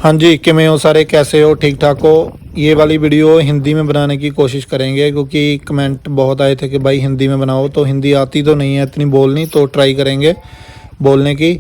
हाँ जी, किमें हो सारे, कैसे हो, ठीक ठाक हो। ये वाली वीडियो हिंदी में बनाने की कोशिश करेंगे क्योंकि कमेंट बहुत आए थे कि भाई हिंदी में बनाओ। तो हिंदी आती तो नहीं है इतनी बोलनी, तो ट्राई करेंगे बोलने की।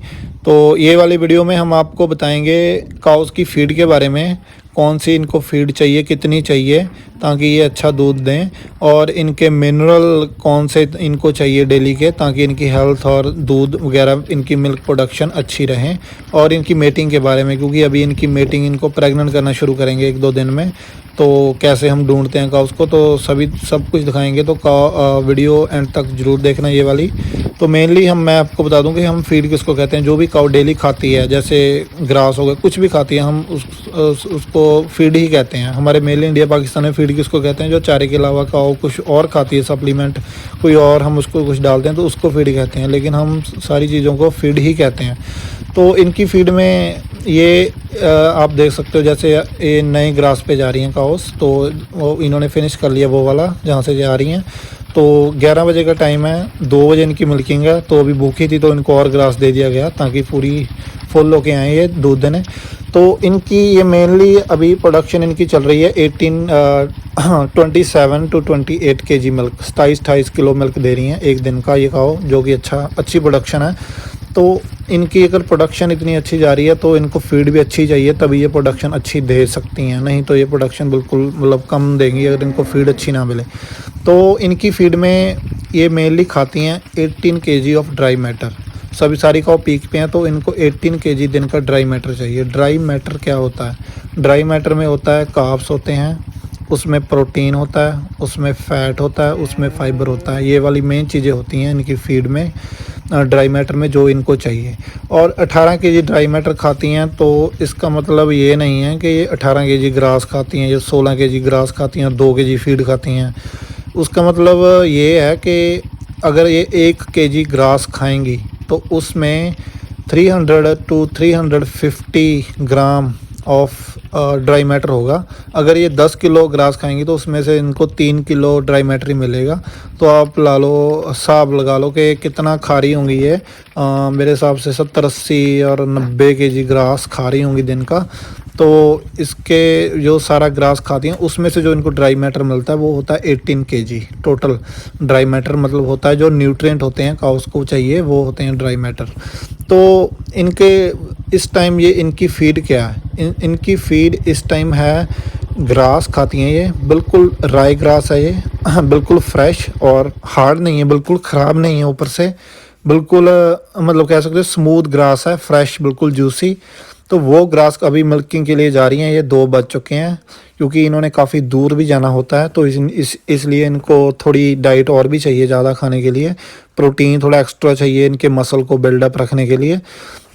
तो ये वाली वीडियो में हम आपको बताएंगे काउस की फीड के बारे में, कौन सी इनको फीड चाहिए, कितनी चाहिए ताकि ये अच्छा दूध दें, और इनके मिनरल कौन से इनको चाहिए डेली के, ताकि इनकी हेल्थ और दूध वगैरह इनकी मिल्क प्रोडक्शन अच्छी रहें। और इनकी मेटिंग के बारे में, क्योंकि अभी इनकी मेटिंग इनको प्रेग्नेंट करना शुरू करेंगे 1-2 दिन में। तो कैसे हम ढूंढते हैं काउस को, तो सब कुछ दिखाएंगे। तो वीडियो एंड तक ज़रूर देखना ये वाली। तो मेनली मैं आपको बता दूं कि हम फीड किसको कहते हैं। जो भी काउ डेली खाती है, जैसे ग्रास हो गया, कुछ भी खाती है, हम उसको फीड ही कहते हैं। हमारे मेनली इंडिया पाकिस्तान में फीड किसको कहते हैं, जो चारे के अलावा काउ कुछ और खाती है, सप्लीमेंट कोई और हम उसको कुछ डालते हैं तो उसको फीड कहते हैं। लेकिन हम सारी चीज़ों को फीड ही कहते हैं। तो इनकी फीड में ये आप देख सकते हो, जैसे ये नए ग्रास पे जा रही हैं काउस, तो वो इन्होंने फिनिश कर लिया वो वाला जहाँ से जा रही हैं। तो 11 बजे का टाइम है, 2 बजे इनकी मिल्किंग है। तो अभी भूखी थी तो इनको और ग्रास दे दिया गया ताकि पूरी फुल होके आए ये दूध देने। तो इनकी ये मेनली अभी प्रोडक्शन इनकी चल रही है 27 to 28 kg milk, 27-28 kilo milk दे रही हैं एक दिन का ये काओ, जो कि अच्छी प्रोडक्शन है। तो इनकी अगर प्रोडक्शन इतनी अच्छी जा रही है तो इनको फीड भी अच्छी चाहिए, तभी ये प्रोडक्शन अच्छी दे सकती हैं। नहीं तो ये प्रोडक्शन बिल्कुल मतलब कम देंगी अगर इनको फीड अच्छी ना मिले। तो इनकी फीड में ये मेनली खाती हैं 18 kg ऑफ ड्राई मैटर। सभी सारी काउ पीक पे हैं, तो इनको 18 kg दिन का ड्राई मैटर चाहिए। ड्राई मैटर क्या होता है? ड्राई मैटर में होता है कार्ब्स होते हैं, उसमें प्रोटीन होता है, उसमें फ़ैट होता है, उसमें फाइबर होता है। ये वाली मेन चीज़ें होती हैं इनकी फीड में, ड्राई मैटर में, जो इनको चाहिए। और 18 kg ड्राई मैटर खाती हैं, तो इसका मतलब ये नहीं है कि ये 18 kg ग्रास खाती हैं या 16 kg ग्रास खाती हैं और 2 kg फीड खाती हैं। उसका मतलब ये है कि अगर ये 1 kg ग्रास खाएंगी तो उसमें 300 to 350 gram of dry matter होगा। अगर ये 10 किलो ग्रास खाएंगी तो उसमें से इनको 3 किलो ड्राई मैटर ही मिलेगा। तो आप हिसाब लगा लो कि कितना खा रही होंगी ये। मेरे हिसाब से 70-80 और 90 kg ग्रास खा रही होंगी दिन का। तो इसके जो सारा ग्रास खाती हैं उसमें से जो इनको ड्राई मैटर मिलता है वो होता है 18 kg टोटल। ड्राई मैटर मतलब होता है जो न्यूट्रिएंट होते हैं काउस को चाहिए, वो होते हैं ड्राई मैटर। तो इनके इस टाइम ये इनकी फीड क्या है? इनकी फीड इस टाइम है ग्रास खाती हैं ये, बिल्कुल राई ग्रास है ये बिल्कुल फ्रेश और हार्ड नहीं है, बिल्कुल ख़राब नहीं है, ऊपर से बिल्कुल मतलब कह सकते हो स्मूथ ग्रास है, फ्रेश बिल्कुल जूसी। तो वो ग्रास अभी मिल्किंग के लिए जा रही हैं। ये 2 बज चुके हैं क्योंकि इन्होंने काफ़ी दूर भी जाना होता है, तो इसलिए इनको थोड़ी डाइट और भी चाहिए ज़्यादा खाने के लिए। प्रोटीन थोड़ा एक्स्ट्रा चाहिए इनके मसल को बिल्डअप रखने के लिए।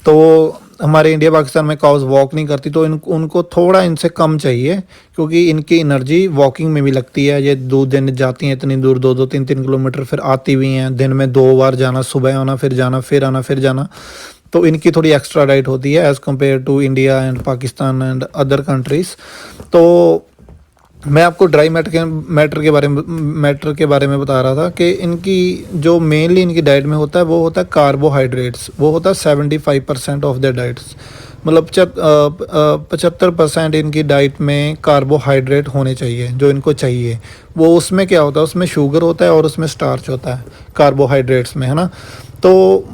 तो हमारे इंडिया पाकिस्तान में काउस वॉक नहीं करती, तो उनको थोड़ा इनसे कम चाहिए, क्योंकि इनकी एनर्जी वॉकिंग में भी लगती है। ये दूध देने जाती हैं इतनी दूर, 2-3 किलोमीटर, फिर आती भी हैं, दिन में 2 बार जाना, सुबह आना फिर जाना, फिर आना फिर जाना। तो इनकी थोड़ी एक्स्ट्रा डाइट होती है as compare to India and Pakistan and other countries. तो मैं आपको ड्राई मैटर के बारे में बता रहा था कि इनकी जो मेनली इनकी डाइट में होता है वो होता है कार्बोहाइड्रेट्स। वो होता है 75% ऑफ द डाइट्स, मतलब 75% इनकी डाइट में कार्बोहाइड्रेट होने चाहिए जो इनको चाहिए। वो उसमें क्या होता है? उसमें शुगर होता है और उसमें स्टार्च होता है कार्बोहाइड्रेट्स में, है ना। तो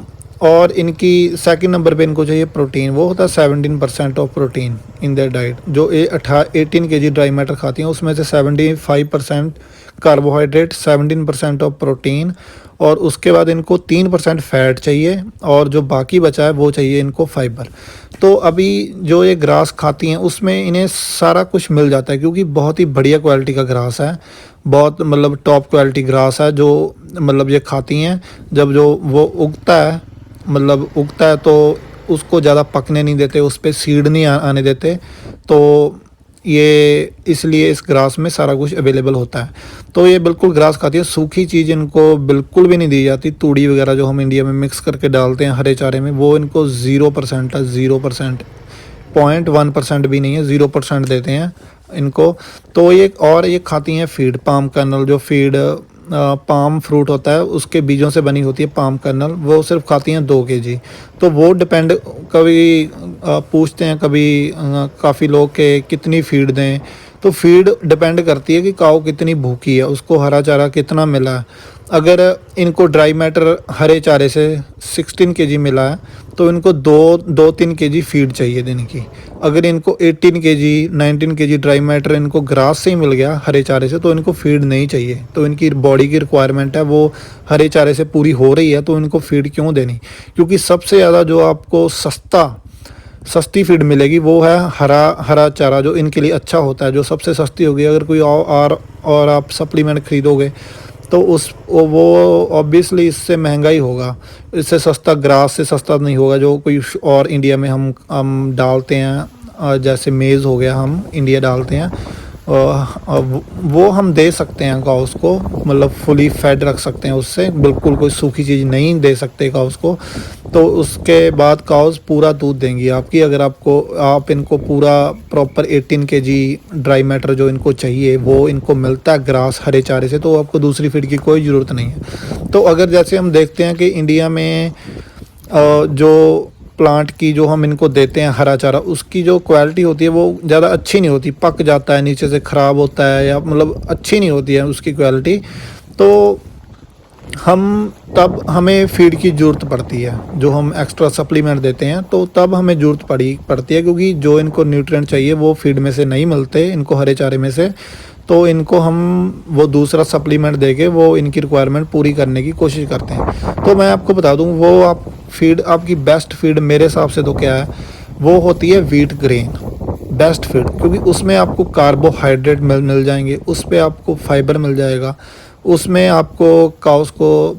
और इनकी सेकंड नंबर पे इनको चाहिए प्रोटीन। वो होता है 17% of protein in their diet. जो 18 kg ड्राई मैटर खाती हैं उसमें से 75% कार्बोहाइड्रेट, 17% ऑफ प्रोटीन, और उसके बाद इनको 3% फैट चाहिए, और जो बाकी बचा है वो चाहिए इनको फाइबर। तो अभी जो ये ग्रास खाती हैं उसमें इन्हें सारा कुछ मिल जाता है, क्योंकि बहुत ही बढ़िया क्वालिटी का ग्रास है, बहुत मतलब टॉप क्वालिटी ग्रास है जो मतलब ये खाती हैं। जब जो वो उगता है तो उसको ज़्यादा पकने नहीं देते, उस पर सीड नहीं आने देते। तो ये इसलिए इस ग्रास में सारा कुछ अवेलेबल होता है। तो ये बिल्कुल ग्रास खाती है, सूखी चीज़ इनको बिल्कुल भी नहीं दी जाती। तूड़ी वगैरह जो हम इंडिया में मिक्स करके डालते हैं हरे चारे में, वो इनको 0% है, 0%, 0.1% भी नहीं है, 0% देते हैं इनको। तो ये खाती हैं फीड, पाम कर्नल, जो फीड पाम फ्रूट होता है उसके बीजों से बनी होती है पाम कर्नल, वो सिर्फ खाती हैं 2 केजी। तो वो डिपेंड, कभी पूछते हैं कभी काफ़ी लोग के कितनी फीड दें, तो फीड डिपेंड करती है कि काऊ कितनी भूखी है, उसको हरा चारा कितना मिला है। अगर इनको ड्राई मैटर हरे चारे से 16 केजी मिला है तो इनको 2-3 केजी फीड चाहिए दिन की। अगर इनको 18 केजी 19 केजी ड्राई मैटर इनको ग्रास से ही मिल गया हरे चारे से तो इनको फीड नहीं चाहिए। तो इनकी बॉडी की रिक्वायरमेंट है वो हरे चारे से पूरी हो रही है, तो इनको फीड क्यों देनी। क्योंकि सबसे ज़्यादा जो आपको सस्ती फीड मिलेगी वो है हरा चारा, जो इनके लिए अच्छा होता है, जो सबसे सस्ती होगी। अगर कोई और आप सप्लीमेंट खरीदोगे तो वो ऑब्वियसली इससे महंगा ही होगा, इससे सस्ता ग्रास से सस्ता नहीं होगा। जो कोई और इंडिया में हम डालते हैं, जैसे मेज़ हो गया हम इंडिया डालते हैं, वो हम दे सकते हैं काउस को, मतलब फुली फेड रख सकते हैं उससे, बिल्कुल कोई सूखी चीज़ नहीं दे सकते काउस को। तो उसके बाद काउस पूरा दूध देंगी आपकी। अगर आप इनको पूरा प्रॉपर 18 केजी ड्राई मैटर जो इनको चाहिए वो इनको मिलता है ग्रास हरे चारे से, तो आपको दूसरी फीड की कोई ज़रूरत नहीं है। तो अगर जैसे हम देखते हैं कि इंडिया में जो प्लांट की जो हम इनको देते हैं हरा चारा, उसकी जो क्वालिटी होती है वो ज़्यादा अच्छी नहीं होती, पक जाता है, नीचे से ख़राब होता है, या मतलब अच्छी नहीं होती है उसकी क्वालिटी। तो हमें फीड की ज़रूरत पड़ती है, जो हम एक्स्ट्रा सप्लीमेंट देते हैं तो तब हमें ज़रूरत पड़ती है, क्योंकि जो इनको न्यूट्रिएंट चाहिए वो फीड में से नहीं मिलते इनको हरे चारे में से। तो इनको हम वो दूसरा सप्लीमेंट देके वो इनकी रिक्वायरमेंट पूरी करने की कोशिश करते हैं। तो मैं आपको बता दूं, वो आपकी बेस्ट फीड मेरे हिसाब से तो क्या है, वो होती है व्हीट ग्रेन बेस्ट फीड, क्योंकि उसमें आपको कार्बोहाइड्रेट मिल जाएंगे, उस पर आपको फाइबर मिल जाएगा, उसमें आपको काउस को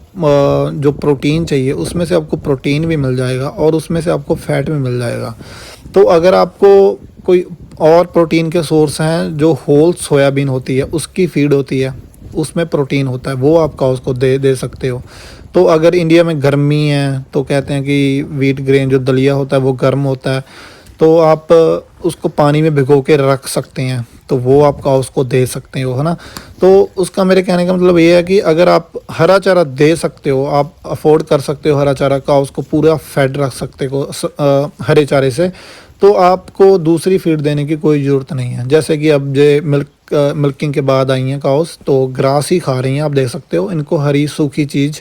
जो प्रोटीन चाहिए उसमें से आपको प्रोटीन भी मिल जाएगा, और उसमें से आपको फैट भी मिल जाएगा। तो अगर आपको कोई और प्रोटीन के सोर्स हैं, जो होल सोयाबीन होती है उसकी फीड होती है, उसमें प्रोटीन होता है, वो आप काउस को दे सकते हो। तो अगर इंडिया में गर्मी है तो कहते हैं कि व्हीट ग्रेन जो दलिया होता है वो गर्म होता है, तो आप उसको पानी में भिगो के रख सकते हैं, तो वो आप काउस को दे सकते हो, है ना। तो उसका मेरे कहने का मतलब ये है कि अगर आप हरा चारा दे सकते हो, आप अफोर्ड कर सकते हो हरा चारा, काउस को पूरा फेड रख सकते हो हरे चारे से, तो आपको दूसरी फीड देने की कोई ज़रूरत नहीं है। जैसे कि अब जो मिल्किंग के बाद आई हैं काउस, तो ग्रास ही खा रही हैं, आप देख सकते हो। इनको हरी सूखी चीज़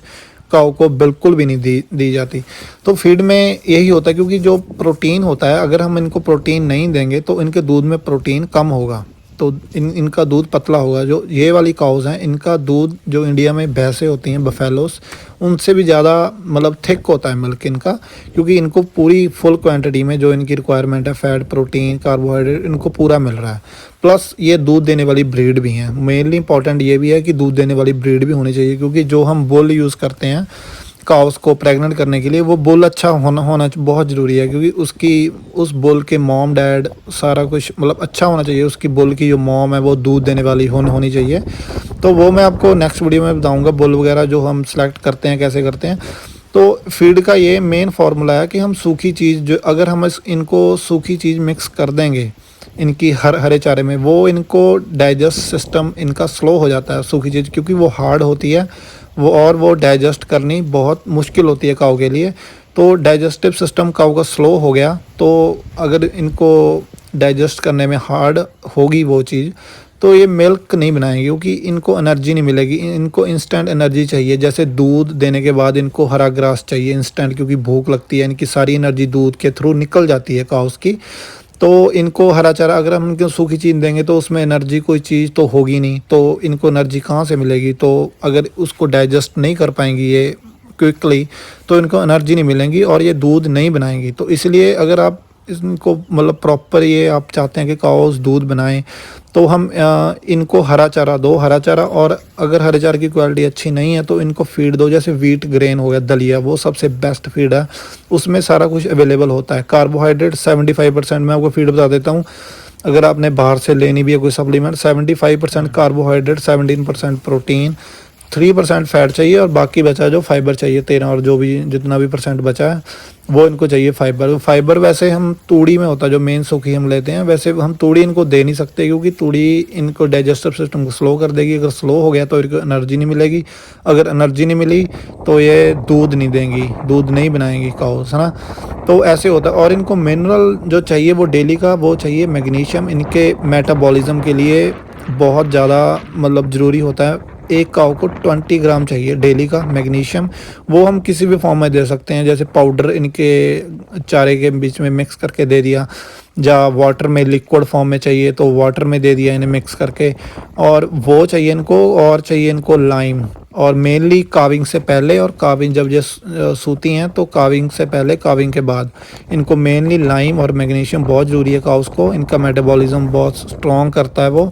काऊ को बिल्कुल भी नहीं दी जाती। तो फीड में यही होता है, क्योंकि जो प्रोटीन होता है, अगर हम इनको प्रोटीन नहीं देंगे तो इनके दूध में प्रोटीन कम होगा, तो इनका दूध पतला होगा। जो ये वाली काउज़ हैं, इनका दूध जो इंडिया में भैंसें होती हैं बफेलोस, उनसे भी ज़्यादा मतलब थिक होता है मिल्क इनका, क्योंकि इनको पूरी फुल क्वांटिटी में जो इनकी रिक्वायरमेंट है, फैट, प्रोटीन, कार्बोहाइड्रेट, इनको पूरा मिल रहा है। प्लस ये दूध देने वाली ब्रीड भी हैं। मेनली इंपॉर्टेंट ये भी है कि दूध देने वाली ब्रीड भी होनी चाहिए, क्योंकि जो हम बुल यूज़ करते हैं काउस को प्रेग्नेंट करने के लिए, वो बुल अच्छा होना बहुत ज़रूरी है, क्योंकि उस बुल के मॉम डैड सारा कुछ मतलब अच्छा होना चाहिए। उसकी बुल की जो मॉम है वो दूध देने वाली होनी चाहिए। तो वो मैं आपको नेक्स्ट वीडियो में बताऊंगा, बुल वगैरह जो हम सेलेक्ट करते हैं कैसे करते हैं। तो फीड का ये मेन फार्मूला है कि हम सूखी चीज़, जो अगर हम इनको सूखी चीज़ मिक्स कर देंगे इनकी हरे चारे में, वो इनको डाइजेस्ट सिस्टम इनका स्लो हो जाता है सूखी चीज़, क्योंकि वो हार्ड होती है वो डाइजेस्ट करनी बहुत मुश्किल होती है काऊ के लिए। तो डाइजेस्टिव सिस्टम काऊ का स्लो हो गया, तो अगर इनको डाइजेस्ट करने में हार्ड होगी वो चीज़, तो ये मिल्क नहीं बनाएंगे, क्योंकि इनको एनर्जी नहीं मिलेगी। इनको इंस्टेंट एनर्जी चाहिए, जैसे दूध देने के बाद इनको हरा ग्रास चाहिए इंस्टेंट, क्योंकि भूख लगती है, इनकी सारी एनर्जी दूध के थ्रू निकल जाती है काउस की। तो इनको हरा चारा अगर हम इनको सूखी चीज़ देंगे तो उसमें एनर्जी कोई चीज़ तो होगी नहीं, तो इनको एनर्जी कहाँ से मिलेगी। तो अगर उसको डाइजेस्ट नहीं कर पाएंगी ये क्विकली, तो इनको एनर्जी नहीं मिलेंगी और ये दूध नहीं बनाएंगी। तो इसलिए अगर आप इनको मतलब प्रॉपर ये आप चाहते हैं कि काउस दूध बनाएं, तो हम इनको हरा चारा दो, हरा चारा। और अगर हरे चारे की क्वालिटी अच्छी नहीं है तो इनको फीड दो, जैसे व्हीट ग्रेन हो गया, दलिया, वो सबसे बेस्ट फीड है, उसमें सारा कुछ अवेलेबल होता है। कार्बोहाइड्रेट 75%, मैं आपको फीड बता देता हूँ, अगर आपने बाहर से लेनी भी है कोई सप्लीमेंट, 75% कार्बोहाइड्रेट, 17% प्रोटीन, 3% फैट चाहिए और बाकी बचा जो फाइबर चाहिए 13 और जो भी जितना भी परसेंट बचा है वो इनको चाहिए फाइबर। फाइबर वैसे हम तूड़ी में होता है जो मेन सूखी हम लेते हैं, वैसे हम तूड़ी इनको दे नहीं सकते क्योंकि तूड़ी इनको डाइजेस्टिव सिस्टम को स्लो कर देगी। अगर स्लो हो गया तो इनको एनर्जी नहीं मिलेगी, अगर एनर्जी नहीं मिली तो ये दूध नहीं देंगी, दूध नहीं बनाएंगी काउस, है ना। तो ऐसे होता है। और इनको मिनरल जो चाहिए वो डेली का वो चाहिए मैग्नीशियम, इनके मेटाबॉलिज्म के लिए बहुत ज़्यादा मतलब ज़रूरी होता है। एक काऊ को 20 ग्राम चाहिए डेली का मैग्नीशियम। वो हम किसी भी फॉर्म में दे सकते हैं, जैसे पाउडर इनके चारे के बीच में मिक्स करके दे दिया, या वाटर में लिक्विड फॉर्म में चाहिए तो वाटर में दे दिया इन्हें मिक्स करके। और वो चाहिए इनको, और चाहिए इनको लाइम, और मेनली काविंग से पहले और काविंग जब ये सूती हैं तो काविंग से पहले काविंग के बाद इनको मेनली लाइम और मैग्नीशियम बहुत ज़रूरी है काउस को। इनका मेटाबॉलिज्म बहुत स्ट्रॉन्ग करता है वो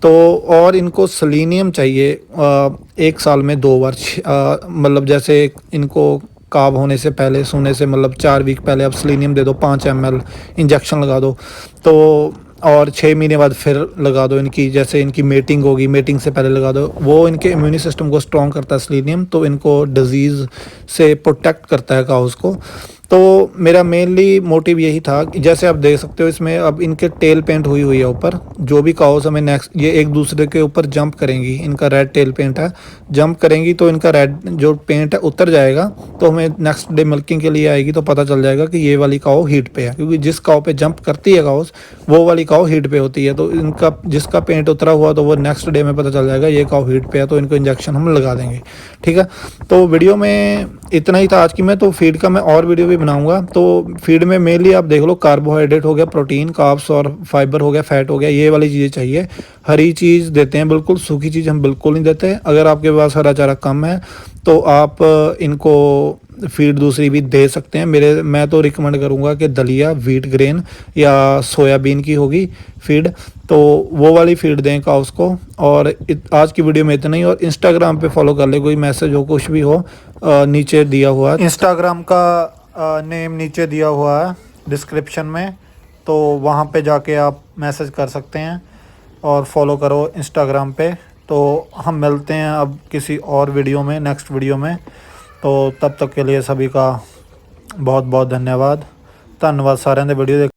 तो। और इनको सेलेनियम चाहिए 1 साल में 2 बार, मतलब जैसे इनको काब होने से पहले, सोने से मतलब 4 वीक पहले आप सेलेनियम दे दो 5 ml इंजेक्शन लगा दो तो, और 6 महीने बाद फिर लगा दो इनकी, जैसे इनकी मेटिंग होगी मेटिंग से पहले लगा दो। वो इनके इम्यूनी सिस्टम को स्ट्रॉन्ग करता है सेलेनियम, तो इनको डिजीज़ से प्रोटेक्ट करता है काउस को। तो मेरा मेनली मोटिव यही था कि जैसे आप देख सकते हो इसमें अब इनके टेल पेंट हुई है ऊपर, जो भी काउस हमें नेक्स्ट ये एक दूसरे के ऊपर जंप करेंगी, इनका रेड टेल पेंट है, जंप करेंगी तो इनका रेड जो पेंट है उतर जाएगा, तो हमें नेक्स्ट डे मिल्किंग के लिए आएगी तो पता चल जाएगा कि ये वाली काऊ हीट पे है, क्योंकि जिस काऊ पे जंप करती है काउस वो वाली काऊ हीट पे होती है। तो इनका जिसका पेंट उतरा हुआ तो वो नेक्स्ट डे में पता चल जाएगा ये काऊ हीट पे है, तो इनको इंजेक्शन हम लगा देंगे। ठीक है, तो वीडियो में इतना ही था आज की। मैं तो फीड का मैं और वीडियो भी बनाऊंगा। तो फीड में मेनली आप देख लो कार्बोहाइड्रेट हो गया, प्रोटीन कार्ब्स और फाइबर हो गया, फैट हो गया, ये वाली चीज़ें चाहिए। हरी चीज़ देते हैं बिल्कुल, सूखी चीज़ हम बिल्कुल नहीं देते। अगर आपके पास हरा चारा कम है तो आप इनको फीड दूसरी भी दे सकते हैं। मैं तो रिकमेंड करूंगा कि दलिया, व्हीट ग्रेन या सोयाबीन की होगी फीड, तो वो वाली फीड दें काउस को। और आज की वीडियो में इतना ही। और इंस्टाग्राम पे फॉलो कर ले, कोई मैसेज हो कुछ भी हो नीचे दिया हुआ है, इंस्टाग्राम का नेम नीचे दिया हुआ है डिस्क्रिप्शन में, तो वहाँ पे जाके आप मैसेज कर सकते हैं और फॉलो करो इंस्टाग्राम पे। तो हम मिलते हैं अब किसी और वीडियो में, नेक्स्ट वीडियो में। तो तब तक के लिए सभी का बहुत बहुत धन्यवाद। धन्यवाद सारे ने वीडियो देख